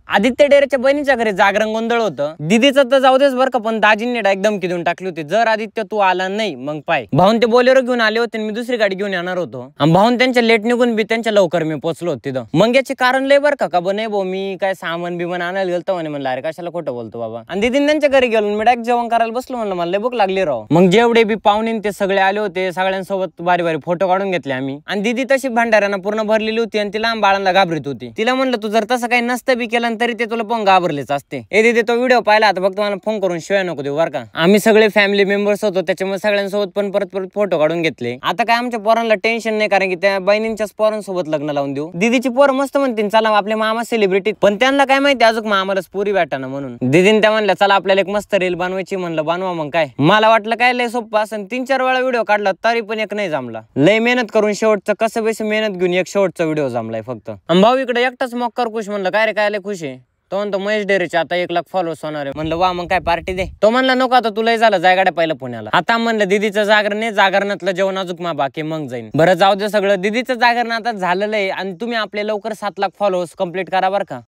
आदित्य डेरेच्या बहिणीच्या घरी जागरण गोंधळ होतं. दीदीचं तर जाऊ देच बरं का, पण दाजींनी एकदम धमकी देऊन टाकली होती, जर आदित्य तू आला नाही मग पाय. भाऊन ते बोलेरो घेऊन आले होते, मी दुसरी गाडी घेऊन येणार होतो. भाऊन त्यांच्या लेट निघून बी त्यांच्या लवकर मी पोहोचलो होतो तिथं. मग याचे कारण लय बरं का नाही भाऊ, मी काय सामान बिमान आणायला गेलतो म्हणे. म्हणलं अरे कशाला खोटं बोलतो बाबा. आणि दीदीने त्यांच्या घरी गेलो, मी डायरेक्ट जेवण करायला बसलो. म्हणलं मला लय भूक लागली राव. मग जेवढे बी पाहुणे ते सगळे आले होते, सगळ्यांसोबत भारी भारी फोटो काढून घेतले आम्ही. आणि दीदी तशी भांडाऱ्यांना पूर्ण भरलेली होती आणि तिला बाळांना घाबरत होती. तिला म्हणलं तू जर तसं काही नसतं बी केलं तरी ते तुला पण घाबरलेच असते. ए दीदी तो व्हिडिओ पाहिला आता फक्त मला फोन करून शिवाय नको देऊ बरं का. आम्ही सगळे फॅमिली मेंबर्स होतो, त्याच्यामुळे सगळ्यांसोबत पण परत फोटो काढून घेतले. आता काय आमच्या पोरांना टेन्शन नाही, कारण की त्या बहिणींच्याच पोरांसोबत लग्न लावून देऊ. दीदीची पोर मस्त म्हणतील चला आपले मामा सेलिब्रिटी, पण त्यांना काय माहिती अजून मामालाच पुरी भेटाना म्हणून. दीदीने त्या म्हणल्या चला आपल्याला एक मस्त रील बनवायची. म्हणलं बनवा मग काय. मला वाटलं काय लय सोपं असं, 3-4 वेळा व्हिडिओ काढला तरी पण एक नाही जमला. लय मेहनत करून शेवटचं कसं बेस मेहनत घेऊन एक शेवटचा व्हिडिओ जमलाय फक्त. भाऊ इकडे एकटाच मॉकर खुश. म्हणलं काय रे काय लय खुश आहे. तो म्हणतो महेश डेरेचे आता 1 लाख फॉलोअर्स होणार आहे. म्हणलं वा मग काय पार्टी दे. तो म्हणला नको आता तुलाही झालं जायगाड्या पहिलं पुण्याला. आता म्हणलं दीदीचं जागरण आहे, जागरणातलं जेवण अजून मा बाकी मग जाईन. बरं जाऊ दे सगळं, दीदीचं जागरण आता झालेलं आहे आणि तुम्ही आपले लवकर 7 लाख फॉलोअर्स कंप्लीट करा बरं का.